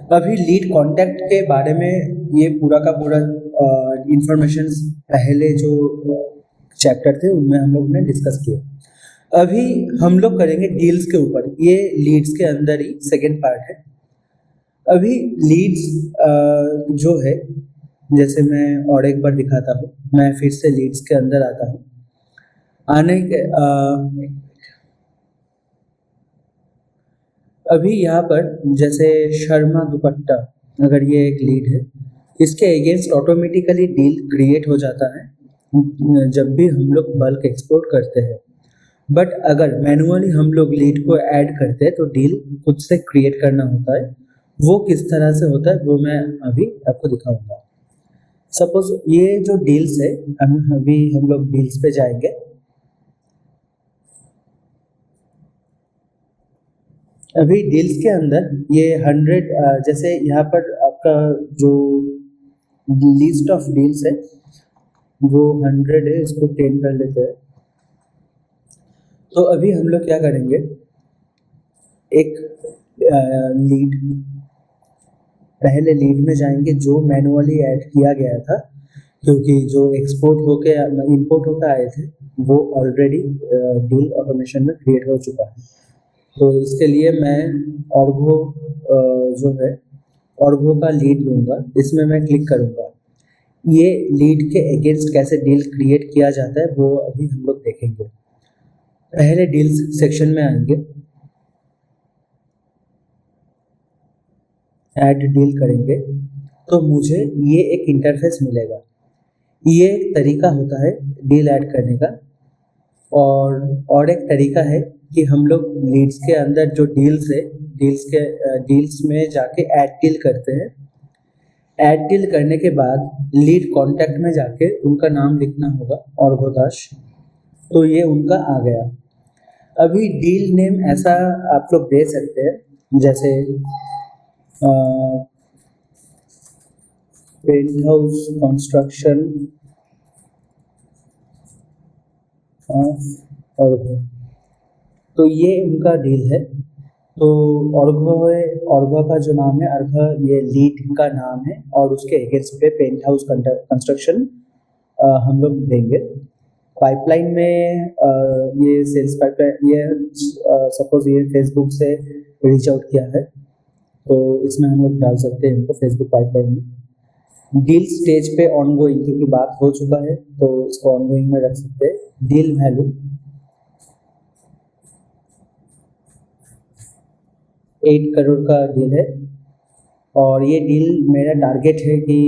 अभी lead contact के बारे में ये पूरा का पूरा इंफॉर्मेशन पहले जो चैप्टर थे उनमें हम लोग ने डिस्कस किया। अभी हम लोग करेंगे डील्स के ऊपर, ये लीड्स के अंदर ही सेकेंड पार्ट है। अभी लीड्स जो है, जैसे मैं और एक बार दिखाता हूँ, मैं फिर से लीड्स के अंदर आता हूँ। आने के अभी यहाँ पर जैसे शर्मा दुपट्टा, अगर ये एक लीड है, इसके अगेंस्ट ऑटोमेटिकली डील क्रिएट हो जाता है जब भी हम लोग बल्क एक्सपोर्ट करते हैं। बट अगर मैनुअली हम लोग लीड को ऐड करते हैं तो डील खुद से क्रिएट करना होता है। वो किस तरह से होता है वो मैं अभी आपको दिखाऊंगा। सपोज ये जो डील्स है, अभी हम लोग डील्स पे जाएंगे। अभी डील्स के अंदर ये 100, जैसे यहाँ पर आपका जो लिस्ट ऑफ डील्स है वो 100 है, इसको 10 कर लेते हैं। तो अभी हम लोग क्या करेंगे, एक लीड, पहले लीड में जाएंगे जो मैनुअली ऐड किया गया था, क्योंकि जो एक्सपोर्ट होके इंपोर्ट होकर आए थे वो ऑलरेडी डील ऑटोमेशन में क्रिएट हो चुका है। तो इसके लिए मैं ऑर्गो जो है, ऑर्गो का लीड लूँगा, इसमें मैं क्लिक करूँगा। ये लीड के अगेंस्ट कैसे डील क्रिएट किया जाता है वो अभी हम लोग देखेंगे। पहले डील्स सेक्शन में आएंगे, ऐड डील करेंगे तो मुझे ये एक इंटरफेस मिलेगा। ये एक तरीका होता है डील ऐड करने का। और एक तरीका है कि हम लोग लीड्स के अंदर जो डील्स है, डील्स में जाके ऐड डील करते हैं। ऐड डील करने के बाद लीड कांटेक्ट में जाके उनका नाम लिखना होगा, ऑर्गोदास, तो ये उनका आ गया। अभी डील नेम ऐसा आप लोग दे सकते हैं, जैसे पेंट हाउस कंस्ट्रक्शन ऑफ ऑर्गो, तो ये उनका डील है। तो ऑर्गो है, ऑर्गो का जो नाम है अर्घा, ये लीड का नाम है और उसके अगेंस्ट पे पेंट हाउस कंस्ट्रक्शन हम लोग देंगे। पाइपलाइन में ये सेल्स पाइपलाइन, ये सपोज ये फेसबुक से रीच आउट किया है तो इसमें हम लोग डाल सकते हैं इनको फेसबुक पाइपलाइन में। डील स्टेज पे ऑनगोइंग, क्योंकि बात हो चुका है तो इसको ऑनगोइंग में रख सकते हैं। डील वैल्यू 8 करोड़ का डील है और ये डील मेरा टारगेट है कि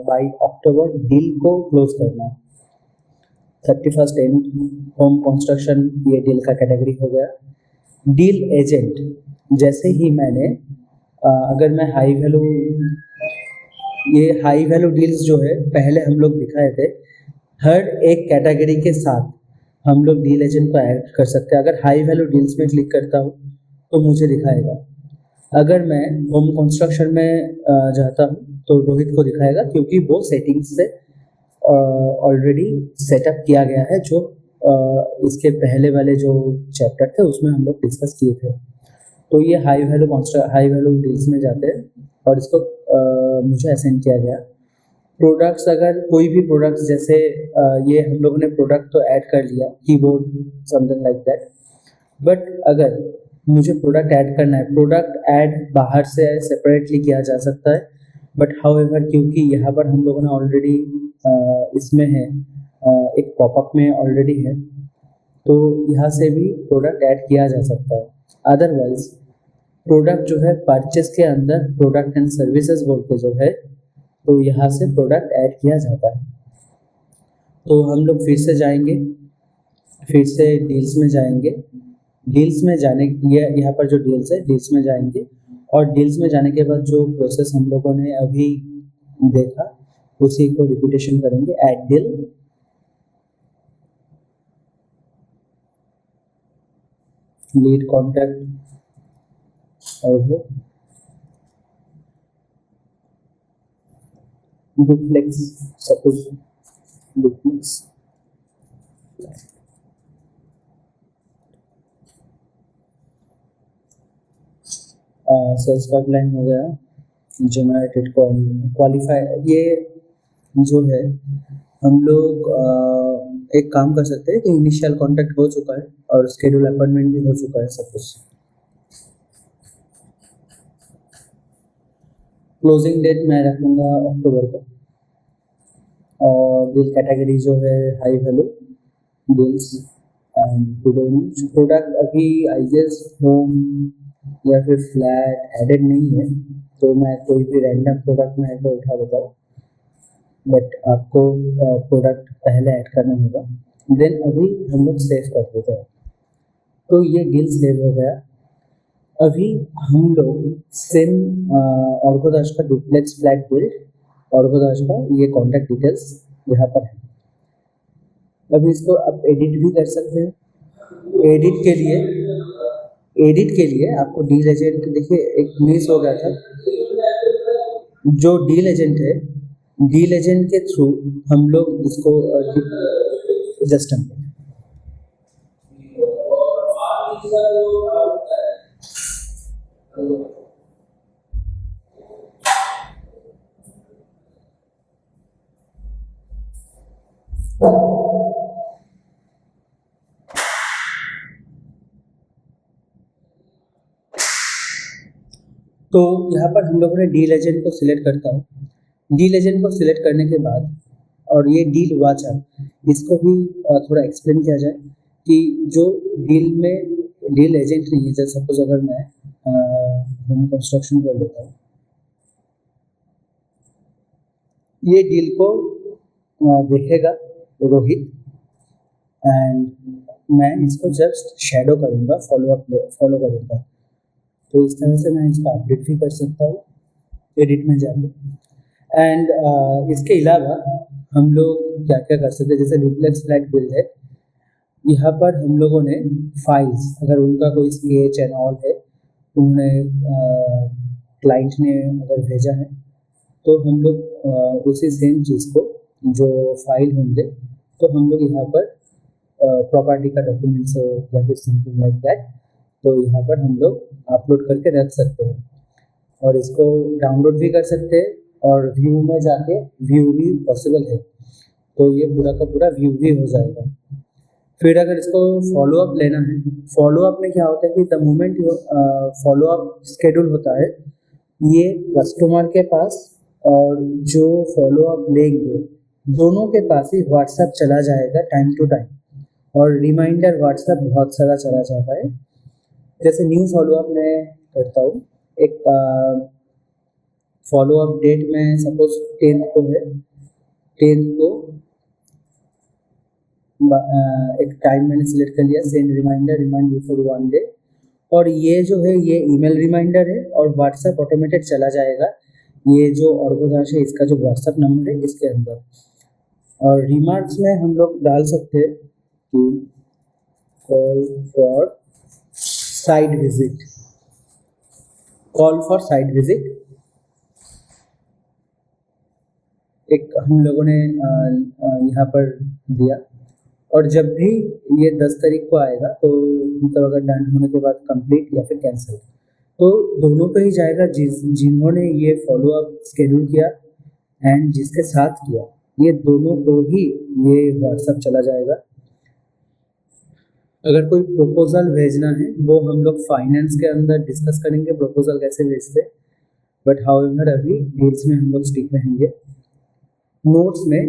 बाई अक्टूबर डील को क्लोज करना। 31 एंड होम कंस्ट्रक्शन ये डील का कैटेगरी हो गया। डील एजेंट, जैसे ही मैंने अगर मैं हाई वैल्यू, ये हाई वैल्यू डील्स जो है पहले हम लोग दिखाए थे, हर एक कैटेगरी के साथ हम लोग डील एजेंट को ऐड कर सकते हैं। अगर हाई वैल्यू डील्स में क्लिक करता हूँ तो मुझे दिखाएगा। अगर मैं होम कंस्ट्रक्शन में जाता हूँ तो रोहित को दिखाएगा, क्योंकि वो सेटिंग्स से ऑलरेडी सेटअप किया गया है, जो इसके पहले वाले जो चैप्टर थे उसमें हम लोग डिस्कस किए थे। तो ये हाई वैल्यू डील्स में जाते हैं और इसको मुझे असाइन किया गया। प्रोडक्ट्स, अगर कोई भी प्रोडक्ट्स, जैसे ये हम लोगों ने प्रोडक्ट तो ऐड कर लिया, keyboard something like that, but अगर मुझे प्रोडक्ट ऐड करना है, प्रोडक्ट ऐड बाहर से सेपरेटली किया जा सकता है, बट हाउएवर क्योंकि यहाँ पर हम लोगों ने ऑलरेडी इसमें है, एक पॉपअप में ऑलरेडी है, तो यहाँ से भी प्रोडक्ट ऐड किया जा सकता है। अदरवाइज प्रोडक्ट जो है परचेस के अंदर प्रोडक्ट एंड सर्विसेज बोल के जो है, तो यहाँ से प्रोडक्ट ऐड किया जाता है। तो हम लोग फिर से जाएंगे, फिर से डील्स में जाएंगे। डील्स में जाने, ये यहाँ पर जो डील्स है, डील्स में जाएंगे और डील्स में जाने के बाद जो प्रोसेस हम लोगों ने अभी देखा उसी को रिपीटेशन करेंगे। ऐड डील, लीड कॉन्टैक्ट और वो duplex, suppose duplex, sales pipeline हो गया, जनरेटेड क्वालिफाई। ये जो है हम लोग एक काम कर सकते हैं कि इनिशियल कांटेक्ट हो चुका है और स्केड्यूल अपॉइंटमेंट भी हो चुका है सब कुछ। क्लोजिंग डेट मैं रखूँगा अक्टूबर को। और डील कैटेगरी जो है high value deals and product अभी आई गेस होम या फिर फ्लैट एडेड नहीं है, तो मैं कोई भी रैंडम प्रोडक्ट में ऐसे उठा देता हूँ, बट आपको प्रोडक्ट पहले ऐड करना होगा, देन अभी हम लोग सेव कर देते हैं। तो ये डील सेव हो गया। अभी हम लोग सेम ऑर्गोदाश का डुप्लेक्स फ्लैट बिल्ड, ऑर्गोदाश का ये कॉन्टैक्ट डिटेल्स यहाँ पर है। अभी इसको आप एडिट भी कर सकते हैं। एडिट के लिए आपको डील एजेंट, देखिए एक मिस हो गया था, जो डील एजेंट है, डील एजेंट के थ्रू हम लोग इसको जस्ट तो यहाँ पर हम लोगों ने डील एजेंट को सिलेक्ट करता हूँ। डील एजेंट को सिलेक्ट करने के बाद और ये डील वाचर, इसको भी थोड़ा एक्सप्लेन किया जाए कि जो डील में डील एजेंट नहीं है, जैसे सपोज अगर मैं होम कंस्ट्रक्शन कर लेता हूँ, ये डील को देखेगा रोहित एंड मैं इसको जस्ट शैडो करूँगा, फॉलो करूँगा। तो इस तरह से मैं इसको अपडेट भी कर सकता हूँ एडिट में जाके। एंड इसके अलावा हम लोग क्या क्या कर सकते हैं, जैसे डुप्लेक्स फ्लैट बिल्ड है, यहाँ पर हम लोगों ने फाइल्स, अगर उनका कोई स्केच एंड ऑल है, उन्होंने क्लाइंट ने अगर भेजा है, तो हम लोग उसी सेम चीज़ को जो फाइल होंगे, तो हम लोग यहाँ पर प्रॉपर्टी का डॉक्यूमेंट्स हो या फिर समथिंग लाइक दैट, तो यहाँ पर हम लोग अपलोड करके रख सकते हैं और इसको डाउनलोड भी कर सकते हैं और व्यू में जाके व्यू भी पॉसिबल है, तो ये पूरा का पूरा व्यू भी हो जाएगा। फिर अगर इसको फॉलो अप लेना है, फॉलो अप में क्या होता है कि the moment follow up schedule होता है, ये कस्टमर के पास और जो फॉलो अप लेंगे दोनों के पास ही व्हाट्सएप चला जाएगा टाइम टू टाइम, और रिमाइंडर व्हाट्सएप बहुत सारा चला जाता है। जैसे न्यू फॉलो अप मैं करता हूँ, एक फॉलो अप डेट में सपोज 10th को है, 10th को एक टाइम मैंने सिलेक्ट कर लिया, send reminder, remind before 1 day, और ये जो है ये ईमेल रिमाइंडर है और व्हाट्सएप ऑटोमेटेड चला जाएगा, ये जो ऑर्गोदाश है इसका जो व्हाट्सएप नंबर है इसके अंदर। और रिमार्क्स में हम लोग डाल सकते हैं कि call for site visit, call for site visit एक हम लोगों ने यहाँ पर दिया, और जब भी ये 10 तारीख को आएगा तो मतलब अगर डन होने के बाद कंप्लीट या फिर कैंसिल, तो दोनों पे ही जाएगा, जिन्होंने ये फॉलो अप शेड्यूल किया एंड जिसके साथ किया, ये दोनों को ही ये व्हाट्सएप चला जाएगा। अगर कोई प्रपोजल भेजना है वो हम लोग फाइनेंस के अंदर डिस्कस करेंगे प्रपोजल कैसे भेजते, बट हाउएवर अभी डील्स में हम लोग स्टिक रहेंगे। नोट्स में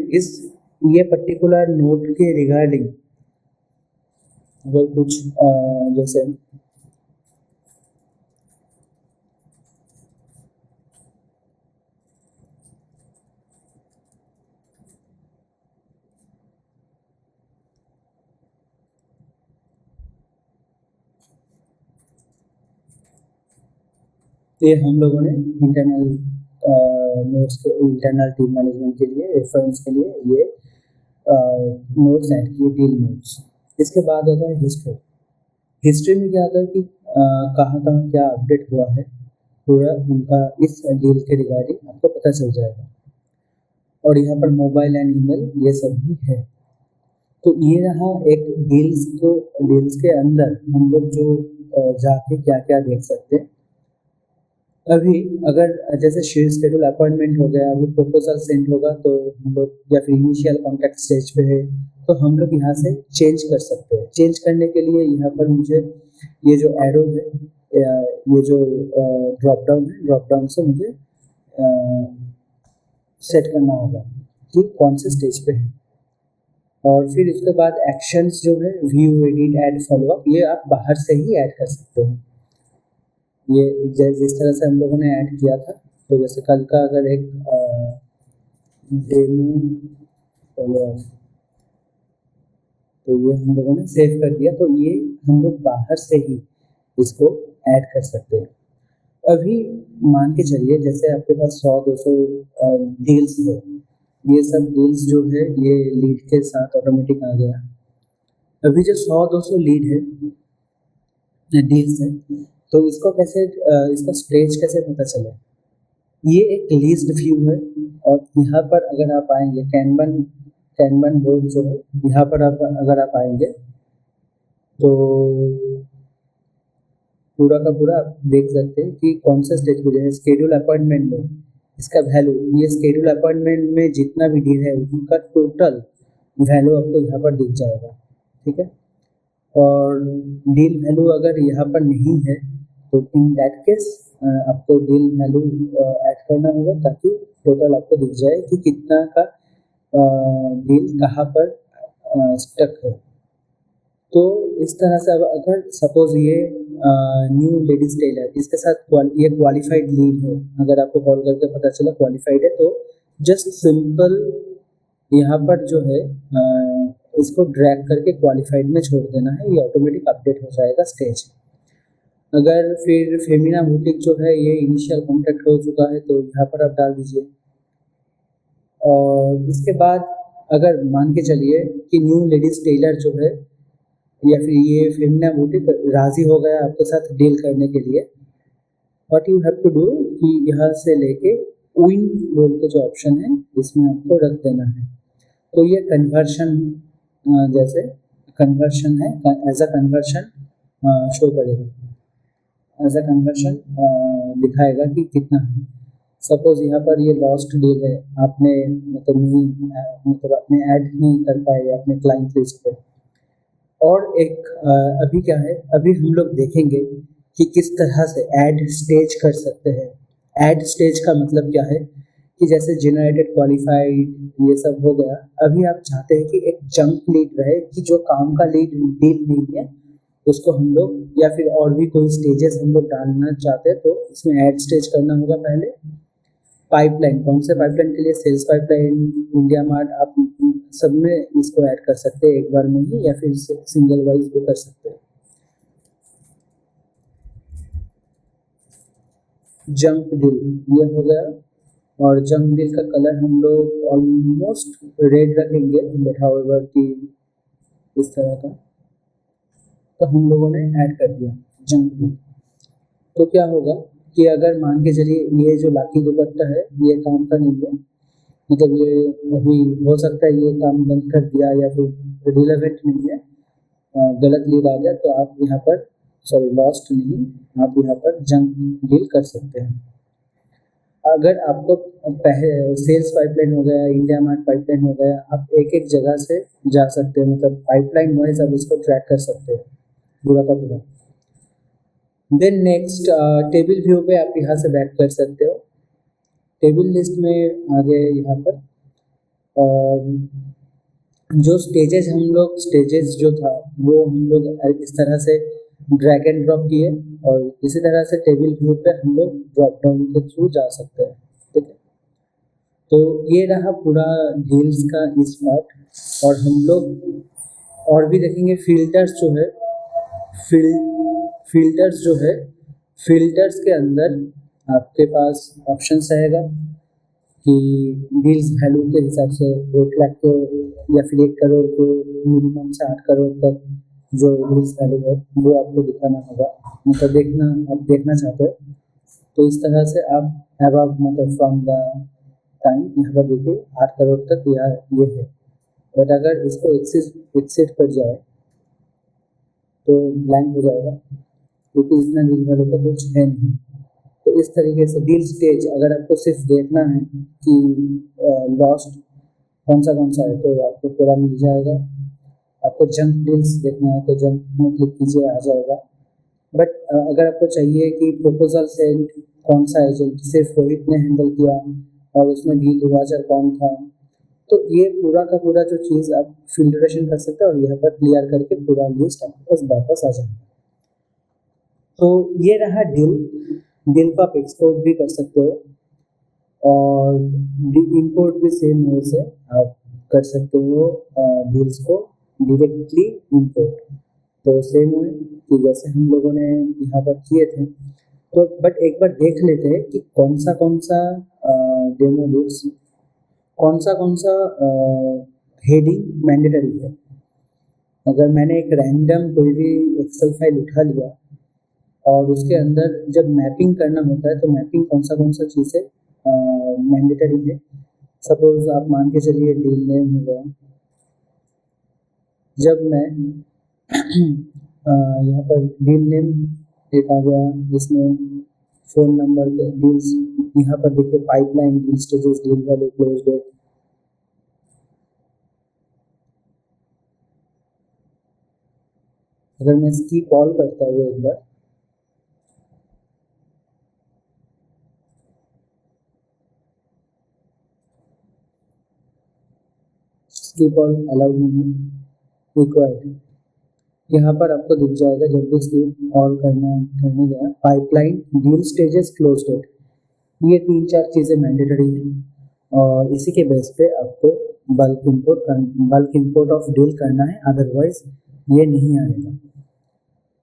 ये पर्टिकुलर नोट के रिगार्डिंग अगर कुछ जैसे ये हम लोगों ने इंटरनल नोट्स के इंटरनल टीम मैनेजमेंट के लिए रेफरेंस के लिए ये नोट्स ऐड किए, डील नोट्स। इसके बाद होता है हिस्ट्री। हिस्ट्री में क्या होता है कि कहाँ कहाँ क्या अपडेट हुआ है पूरा उनका इस डील के रिगार्डिंग आपको पता चल जाएगा, और यहाँ पर मोबाइल एंड ईमेल ये सब भी है। तो ये रहा एक डील्स के अंदर हम लोग जो जाके क्या क्या देख सकते हैं। अभी अगर जैसे शेयर शेड्यूल अपॉइंटमेंट हो गया, अभी प्रपोजल सेंड होगा तो हम लोग या फिर इनिशियल कॉन्टैक्ट स्टेज पे है तो हम लोग यहाँ से चेंज कर सकते हैं। चेंज करने के लिए यहाँ पर मुझे ये जो एरो है ये जो ड्रॉप डाउन है, ड्रॉप डाउन से मुझे सेट करना होगा कि कौन से स्टेज पे है। और फिर उसके बाद एक्शंस जो है व्यू, एडिट, ऐड, फॉलोअप, ये आप बाहर से ही ऐड कर सकते हो। ये जिस तरह से हम लोगों ने ऐड किया था, तो जैसे कल का अगर एक डेमो फॉलोअप, तो ये हम लोगों ने सेव कर दिया, तो ये हम लोग बाहर से ही इसको ऐड कर सकते हैं। अभी मान के चलिए जैसे आपके पास 100-200 डील्स है, ये सब डील्स जो है ये लीड के साथ ऑटोमेटिक आ गया। अभी जो 100-200 लीड है, डील्स है, तो इसको कैसे इसका स्टेज कैसे पता चले? ये एक लिस्ट व्यू है और यहाँ पर अगर आप आएंगे कैनवन बोर्ड जो है, यहाँ पर आप अगर आप आएंगे तो पूरा का पूरा आप देख सकते हैं कि कौन सा स्टेज पे जो है। स्केड्यूल अपॉइंटमेंट में इसका वैल्यू, ये स्केड्यूल अपॉइंटमेंट में जितना भी डील है उनका टोटल वैल्यू आपको यहाँ पर दिख जाएगा, ठीक है। और डील वैल्यू अगर यहाँ पर नहीं है तो इन दैट केस आपको डील वैल्यू ऐड करना होगा ताकि टोटल आपको दिख जाए कि कितना का डील कहाँ पर स्टक है। तो इस तरह से अब अगर सपोज ये न्यू लेडीज टेलर, इसके साथ ये क्वालिफाइड लीड है, अगर आपको कॉल करके पता चला क्वालिफाइड है, तो जस्ट सिंपल यहाँ पर जो है इसको ड्रैग करके क्वालिफाइड में छोड़ देना है, ये ऑटोमेटिक अपडेट हो जाएगा स्टेज। अगर फिर फेमिना बुटीक जो है ये इनिशियल कॉन्टैक्ट हो चुका है तो यहाँ पर आप डाल दीजिए। और इसके बाद अगर मान के चलिए कि न्यू लेडीज टेलर जो है या फिर ये फेमिना बुटीक राजी हो गया आपके साथ डील करने के लिए, what you have to do कि यहाँ से लेके विन बोल के जो ऑप्शन है इसमें आपको रख देना है। तो ये कन्वर्शन जैसे कन्वर्शन है, एज अ कन्वर्शन शो करेगा, एज अ कन्वर्शन दिखाएगा कि कितना है। सपोज यहाँ पर ये लॉस्ट डील है, आपने मतलब आपने ऐड नहीं कर पाए अपने क्लाइंट लिस्ट पे। और एक अभी क्या है, अभी हम लोग देखेंगे कि किस तरह से ऐड स्टेज कर सकते हैं। ऐड स्टेज का मतलब क्या है कि जैसे जनरेटेड, क्वालिफाइड, ये सब हो गया। अभी आप चाहते हैं कि एक जंक लीड रहे कि जो काम का लीड डील नहीं है उसको हम लोग, या फिर और भी कोई स्टेजेस हम लोग डालना चाहते हैं, तो इसमें ऐड स्टेज करना होगा पहले। पाइपलाइन, कौन से पाइपलाइन के लिए? सेल्स पाइपलाइन, इंडिया मार्ट, आप सब में इसको ऐड कर सकते हैं एक बार में ही, या फिर सिंगल वाइज भी कर सकते हैं। जंक डील ये हो गया, और जंक डील का कलर हम लोग ऑलमोस्ट रेड रखेंगे, बट हाउएवर कि इस तरह का, तो हम लोगों ने ऐड कर दिया जंक डील। तो क्या होगा कि अगर मान के चलिए ये जो लाकी दुपट्टा है ये काम का नहीं है, मतलब ये अभी हो सकता है ये काम बंद कर दिया या फिर रिलेवेंट नहीं है, गलत लीड आ गया, तो आप यहाँ पर लॉस्ट नहीं, आप यहाँ पर जंक डील कर सकते हैं। अगर आपको सेल्स पाइपलाइन हो गया, इंडिया मार्ट पाइपलाइन हो गया, आप एक एक जगह से जा सकते हैं, मतलब पाइपलाइन वाइज आप इसको ट्रैक कर सकते हैं पूरा का पूरा। देन नेक्स्ट टेबल व्यू पे आप यहाँ से बैक कर सकते हो। टेबल लिस्ट में आ गए यहाँ पर, जो स्टेजेस जो था वो हम लोग इस तरह से ड्रैग एंड ड्रॉप किए, और इसी तरह से टेबल व्यू पे हम लोग ड्रॉप डाउन के थ्रू जा सकते हैं, ठीक है। तो ये रहा पूरा डील्स का इस पार्ट। और हम लोग और भी देखेंगे फिल्टर्स जो है, फिल्टर्स के अंदर आपके पास ऑप्शंस रहेगा कि डील्स वैल्यू के हिसाब से 1 लाख के या फिर 1 करोड़ के मिनिमम से 8 करोड़ तक जो डील्स वैल्यू है वो आपको दिखाना होगा, मतलब आप देखना चाहते हो तो इस तरह से आप अबाव, मतलब फ्रॉम द टाइम यहाँ पर देखिए 8 करोड़ तक ये है। बट अगर इसको एक्सिट कर जाए तो ब्लैंक हो जाएगा, क्योंकि इतना डील वैल्यू का कुछ है नहीं। तो इस तरीके से डील स्टेज अगर आपको सिर्फ देखना है कि लॉस्ट कौन सा है तो आपको पूरा मिल जाएगा। आपको जंक डील्स देखना है तो जंक में क्लिक कीजिए, आ जाएगा। बट अगर आपको चाहिए कि प्रपोजल सेंड कौन सा एजेंट सिर्फ रोहित ने हैंडल किया और उसमें डील रिवाइजर कौन था, तो ये पूरा का पूरा जो चीज़ आप फिल्ट्रेशन कर सकते हैं और यहाँ पर क्लियर करके पूरा लिस्ट आपके पास वापस आ जाएगा। तो ये रहा डील को आप एक्सपोर्ट भी कर सकते हो और इंपोर्ट भी सेम वे से आप कर सकते हो डील्स को डायरेक्टली इंपोर्ट। तो सेम वे कि जैसे हम लोगों ने यहाँ पर किए थे, तो बट एक बार देख लेते हैं कि कौन सा डेमो डील्स कौन सा हेडिंग मैंडेटरी है। अगर मैंने एक रैंडम कोई भी एक्सेल फाइल उठा लिया और उसके अंदर जब मैपिंग करना होता है तो मैपिंग कौन सा चीज़ है मैंडेटरी है। सपोज आप मान के चलिए डील नेम हो गया। जब मैं यहाँ पर डील नेम एक आ गया, जिसमें फ़ोन नंबर के डील्स यहाँ पर देखिए pipeline deal stages deal value close date. अगर मैं इसकी कॉल करता हूँ एक बार, इसकी कॉल अलाउड नहीं है, रिक्वायर्ड। यहाँ पर आपको दिख जाएगा जब भी स्कीप ऑल करने गया pipeline deal stages close date, ये 3-4 चीज़ें मैंडेटरी हैं और इसी के बेस पे आपको बल्क इंपोर्ट ऑफ डील करना है, अदरवाइज ये नहीं आएगा।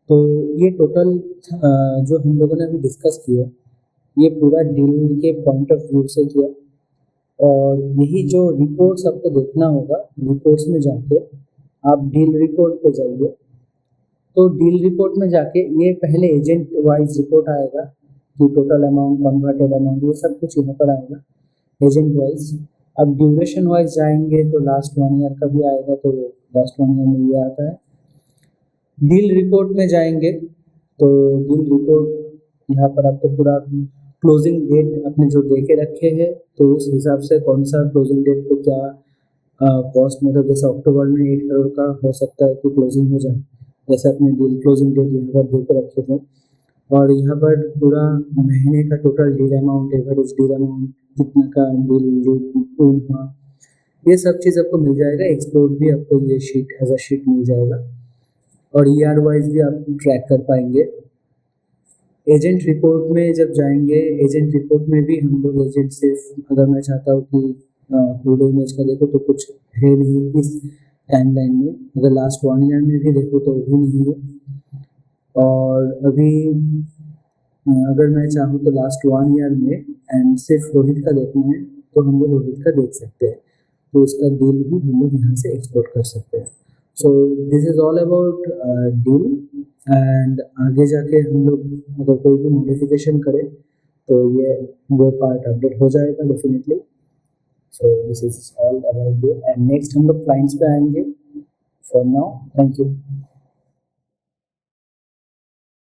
तो ये टोटल जो हम लोगों ने अभी डिस्कस किया, ये पूरा डील के पॉइंट ऑफ व्यू से किया। और यही जो रिपोर्ट्स आपको देखना होगा, रिपोर्ट्स में जाके आप डील रिपोर्ट पे जाइए। तो डील रिपोर्ट में जाके ये पहले एजेंट वाइज रिपोर्ट आएगा कि टोटल अमाउंट, कन्वर्टेड अमाउंट, ये सब कुछ यहाँ पर आएगा एजेंट वाइज। अब ड्यूरेशन वाइज जाएंगे तो लास्ट 1 ईयर का भी आएगा, तो लास्ट 1 ईयर में ये आता है। डील रिपोर्ट में जाएंगे तो डील रिपोर्ट यहाँ पर आपको पूरा क्लोजिंग डेट अपने जो दे के रखे हैं तो उस हिसाब से कौन सा क्लोजिंग डेट पे क्या कॉस्ट, मतलब जैसे अक्टूबर में 8 करोड़ का हो सकता है कि क्लोजिंग हो जाए, जैसे अपने डील क्लोजिंग डेट यहाँ पर दे के रखे थे। और यहाँ पर पूरा महीने का total deal amount, average deal amount, कितना का डील हुआ, ये सब चीज़ आपको मिल जाएगा। एक्सपोर्ट भी आपको ये शीट एज अ शीट मिल जाएगा और ईयर वाइज भी आप ट्रैक कर पाएंगे। एजेंट रिपोर्ट में जब जाएंगे, एजेंट रिपोर्ट में भी हम लोग एजेंट सिर्फ, अगर मैं चाहता हूँ कि क्रूड इमेज का देखो तो कुछ है नहीं इस टाइमलाइन में, अगर लास्ट 1 ईयर में भी देखो तो भी नहीं है। और अभी अगर मैं चाहूँ तो लास्ट 1 ईयर में एंड सिर्फ रोहित का देखना है तो हम लोग रोहित का देख सकते हैं, तो उसका डील भी हम लोग यहाँ से एक्सपोर्ट कर सकते हैं। So this is all about deal. And आगे जाके हम लोग अगर कोई भी मॉडिफिकेशन करें तो वो पार्ट अपडेट हो जाएगा definitely. So this is all about deal and next हम लोग क्लाइंट्स पे आएंगे। For now, thank you.